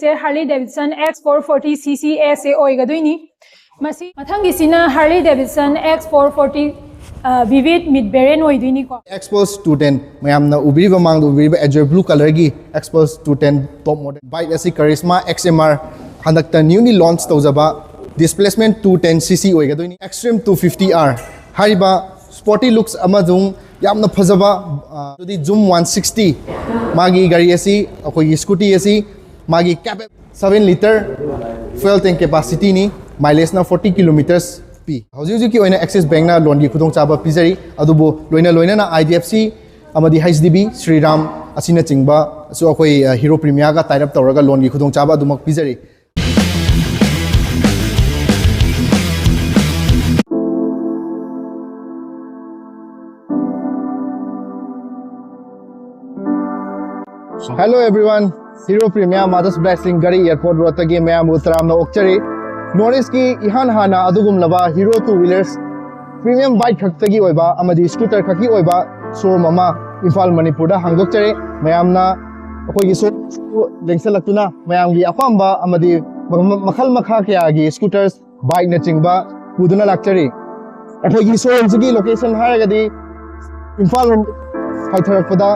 Harley-Davidson X440 CCS oigadoini. Masi mathangi sina Harley-Davidson X440 Vivid mid variant oidoini ko. X-Pulse 210 mayamna ubiriba mangdu ubiriba azure blue color gi X-Pulse 210 top model bike asi charisma XMR handakta newly launched tawjaba displacement 210cc oigadoini extreme 250R hariba sporty looks amazung yamna phajaba to the zoom 160 magi gari asi akoi scooty asi magi cap 7 liter fuel tank capacity ni mileage na 40 kilometers pi hauji ki oina access bank na loan gi khudong chaba pizari adubo loina na IDFC amadi HDB Shriram asina chingba so akoi Hero Premia ga tie up tawraga loan gi khudong chaba adumak pizari. Hello everyone, Hero Premia Mother's Blessing Ghari Airport Rotagi Mayam Utram na Okchari Norris ki ihan hana adugum laba Hero 2-wheelers premium bike khaktagi oiba amadi scooter khaki oiba showroom ama Imphal Manipur da hangdokchari mayam na akoi gi lengsalakuna mayam gi apamba amadi makhal makha kya gi scooters bike na chingba puduna lakchari akoi gi showroom gi location haragadi Imphal haitharakpada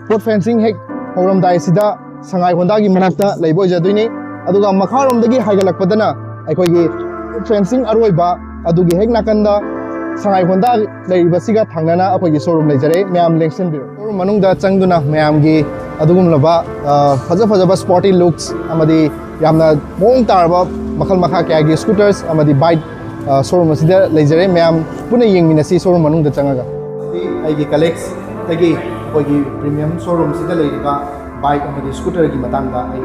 port fencing hek horam dai sida Sangai Honda gi manakta leibo jaduini aduga makharom dagi haigalakpadana aikoi gi fencing aroiba adugi hek nakanda Sangai Honda leiba siga thangnana akoi gi showroom leijare mayam lengsen biro showroom manungda changduna mayam gi adugum laba faja sporty looks amadi yamna mong tarba makhal makha kya gi scooters amadi bike showroom asida leijare mayam puna yengminasi showroom manungda changaga ai gi collects tagi akoi premium showroom sida leiba bike amadi scooter gi matangda ai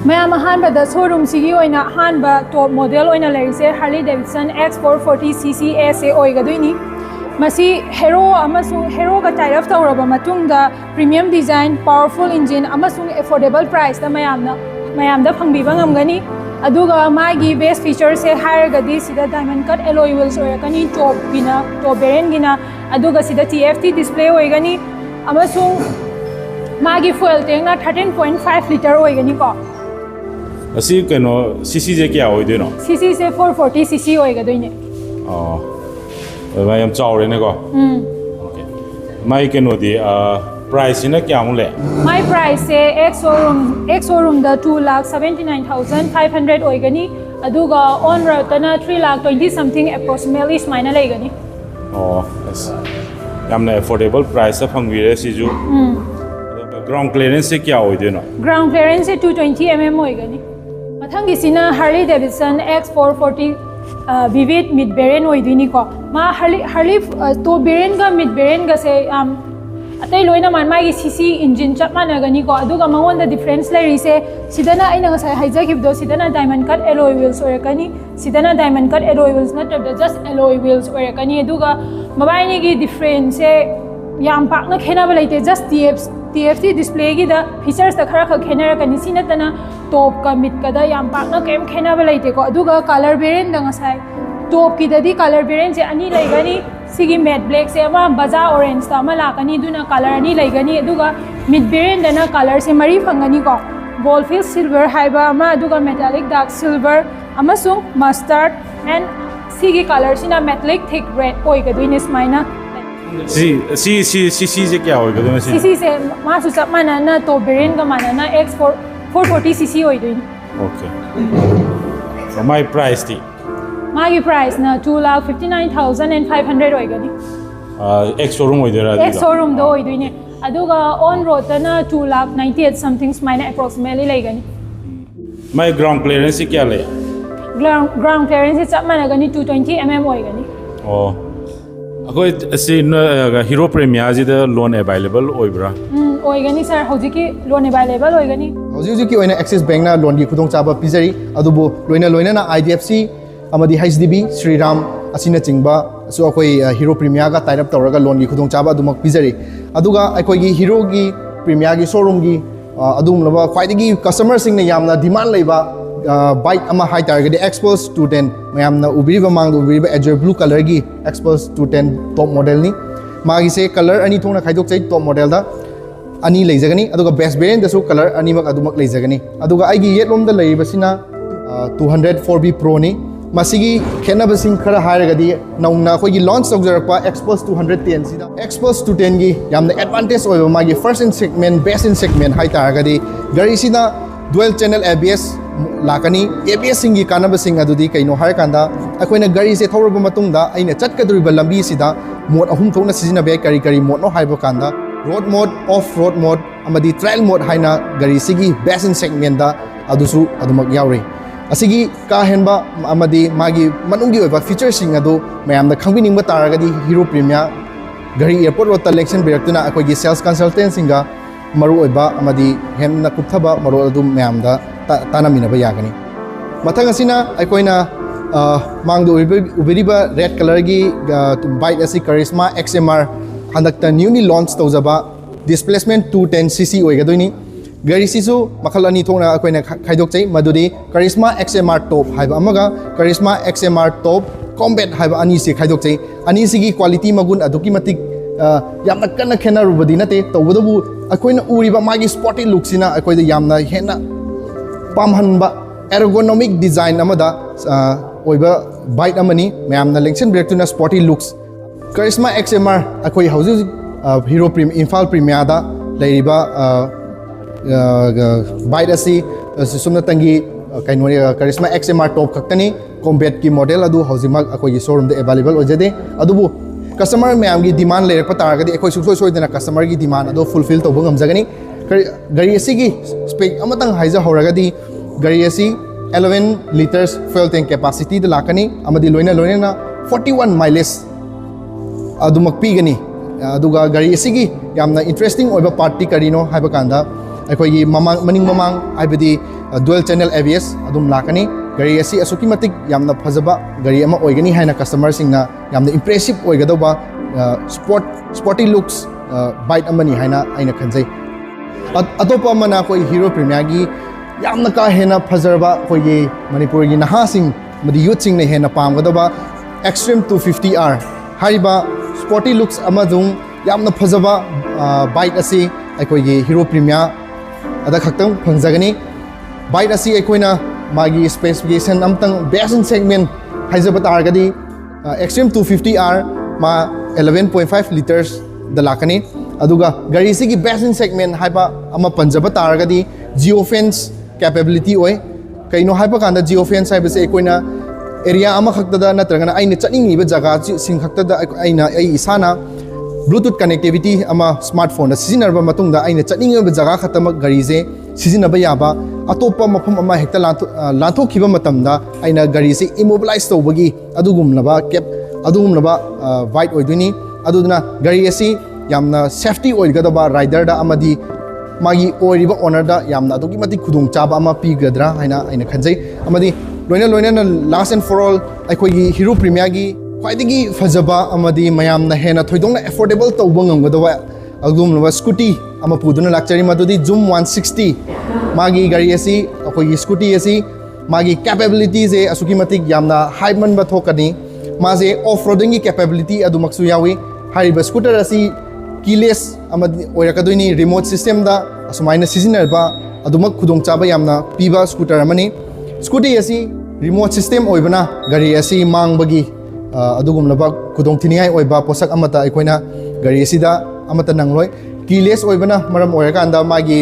Mayam hanba showroom sigi oina hanba top model oina lerise Harley-Davidson X440 CCS oigadoini masi hero amasung hero ga tie up tawraba matungda premium design powerful engine amasung affordable price da mayamda phangbiba ngamgani aduga magi best features se hairagadi sida diamond cut alloy wheels oirakani top variant gina aduga sida TFT display oigani amasung magi fuel tank na 13.5 liter oigani ko asi keno cc je kya hoidino cc se 440 cc oigadoine mayam chawre ne ko okay mai keno di price ina kya mule my price se x showroom da 2,79,500 oigani aduga on road na 3,20 something approximately smina legani yes yamna affordable price of hangwire siju ground clearance se kya hoidino ground clearance se 220 mm oigani mathangi sina Harley-Davidson X440 Vivid mid variant oidini ko ma Harley to variant ga mid variant ga se atai loina man magi cc engine chap managani ko aduga mangon da difference lai rise sidana aina ga sai hijack do sidana diamond cut alloy wheels orakani sidana diamond cut alloy wheels not just alloy wheels orakani aduga mabaini gi difference se yam pak na khena balaite just TFT display gi da features da khara kha khena rakani sinatana top ka mid ka da yam pak na kem khena balaite ko aduga color variant da ngasai top ki da di color variant se ani laigani sigi matte black se ama Baja orange ta mala kani duna color ani laigani aduga mid variant da na color se mari phangani ko Goldfish silver haiba ama aduga metallic dark silver amasung mustard and sigi color sina metallic thick red oi ka duine smaina cc je kya hoiga do cc se ma su chap mana na to variant ga mana na X440 cc oidoin okay so my price ti magi price na 2,59,500 oigani X showroom oidera X showroom do oidoine aduga on road na 2,98 something smina approximately laigani my ground clearance kya le ground clearance chap mana gani 220 mm oigani akoi asi Hero Premia ji da loan available oibra oigani sir hojiki loan available oigani hojiki oina access bank na loan gi khudong chaba pizari adubo loina na IDFC amadi HDB Shriram asina chingba so akoi Hero Premia ga tie up tawraga loan gi khudong chaba adumak pizari aduga akoi gi Hero gi Premia gi showroom gi adum laba khwaidagi customer sing na yamna demand leiba bike ama high target X-Pulse 210 mayamna ubiriba mangdu ubiriba azure blue color gi X-Pulse 210 top model ni magi se color ani thongna khaidok chai top model da ani leijagani aduga best variant dasu color animak adumak leijagani aduga aigi yet lom da leibasina 204B Pro ni masigi khenabasing khara hairagadi naungna khoi launch tawjarakpa X-Pulse 210 sida X-Pulse 210 gi yamna advantage oiba magi first in segment best in segment hai taragadi gari sida dual channel ABS lakani ABS singi kanabasing adudi kaino harakanda akoina gari se thawraba matungda aina chatkaduriba lambi sida mode ahum thokna sizina be kari kari mode no haiba kanda road mode off road mode amadi trail mode haina gari sigi best in segment da adusu adumak yauri asigi ka henba amadi magi manungi oiba feature sing adu mayamda khangbining ba taragadi Hero Premia gari airport road selection biraktuna akogi sales consultant singa maru oiba amadi henna kuthaba maru adu mayamda tanamina ba yagani mathang asina akoina mangdo uberiba red color gi bike asi Charisma XMR handakta newly launched tawjaba displacement 210cc oigadoini gari sisu makhal ani thongna akoina khaidok chai madudi Charisma XMR top haiba amaga Charisma XMR top combat haiba ani se khaidok chai ani sigi quality magun aduki matik yamna kanna khena rubadi nate tawbodabu akoina uriba magi sporty look sina akoida yamna hena pamhanba ergonomic design amada oiba bike amani mayamna lengchen break tuna sporty looks Charisma XMR akoi hauju Hero Premia Imphal Premia da leiriba bike asi sumna tangi kaino Charisma XMR top khaktani combat ki model adu haujimak akoi showroom de available ojade adubu customer mayam gi demand lerak pataragadi akoi soi dena customer gi demand adu fulfill tobo ngamjagani gari asi gi spec amatang haija horagadi gari asi 11 liters fuel tank capacity de lakani amadi loina na 41 mileage adumak pigani aduga gari asi gi yamna interesting oiba party karino haiba kanda akoigi maning mamang aibadi dual channel ABS adum lakani gari asi asuki matik yamna phajaba gari ama oigani haina customer singna yamna impressive oigadoba sporty looks bike amani haina aina khanjai atopa mana koi Hero Premia gi yamna ka hena phajarba koigi Manipur gi naha sing madi youth sing ne hena pamgadoba Extreme 250R hariba sporty looks amazung yamna phajaba bike asi akoigi Hero Premia ada khaktang phangjagani bike asi akoina magi specification amtang best in segment haijaba targadi Extreme 250R ma 11.5 liters da lakani aduga gari sigi best in segment haiba ama panjaba targadi geofence capability oi kaino haiba kanda geofence haiba se akoina area ama khaktada natragana aina chaningi ba jaga sing khaktada aina ai isana Bluetooth connectivity ama smartphone sizinarba matungda aina chaningi ba jaga khatama gari je sizinaba yaba atopa mafam ama hekta lanthokhiba matamda aina gari se immobilize tawbagi adugumlaba cap adugumlaba wide oiduni aduduna gari asi yamna safety oigadaba rider da amadi magi oiriba owner da yamna adugi mati khudung chaba ama pigadra haina aina khanjai amadi loina na last and for all aikoigi Hero Premia gi khwaidigi fajaba amadi mayamna hena thoidongna affordable tawba ngamgadaba agumlaba scooty ama puduna lakchari madudi Zoom 160 magi gari asi akoigi scooty asi magi capabilities e asuki matik yamna high man ba thokani maje off roading gi capability adumaksu yawi hariba scooter asi keyless amadi oirakadoini remote system da asumaina sizinarba adumak khudong chaba yamna piba scooter amani scooty asi remote system oibana gari asi mangbagi adugumlaba khudong thiningai oiba posak amata aikoina gari asida amata nangloi keyless oibana maram oirakanda magi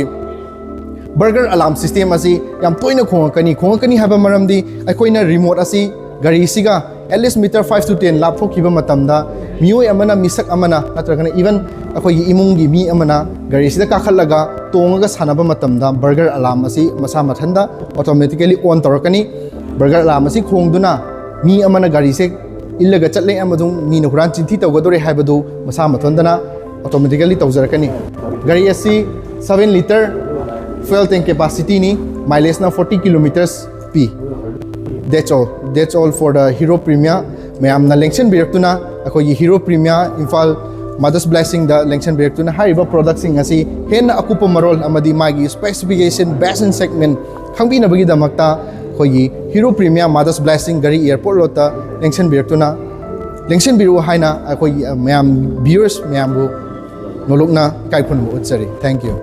burger alarm system asi yam toina khongakani haba maramdi aikoina remote asi gari siga at least meter 5 to 10 lap thokhiba matamda mioi amana misak amana natragana even akoi imungi mi amana gari sida kakhallaga tongaga sanaba matamda burger alarm asi masa mathanda automatically on torakani burger alarm asi khongduna mi amana gari se illaga chatle amadung mi na huran chinthi tawgadore haibadu masa mathondana automatically tawjarakani gari asi 7 liter fuel tank capacity ni mileage na 40 kilometers p that's all for the Hero Premia mayam na lengchen biraktuna akoi Hero Premia Imphal Mother's Blessing da lengchen biraktuna hariba product sing asi hen akupa marol amadi magi specification best in segment khangbi na bagi damakta khoi Hero Premia Mother's Blessing Ghari airport lota lengchen biru haina akoi mayam viewers mayam bu ꯅꯣꯂꯨꯛꯅ ꯏꯀꯥꯏ ꯈꯨꯔꯨꯝꯕ ꯎꯠꯆꯔꯤ thank you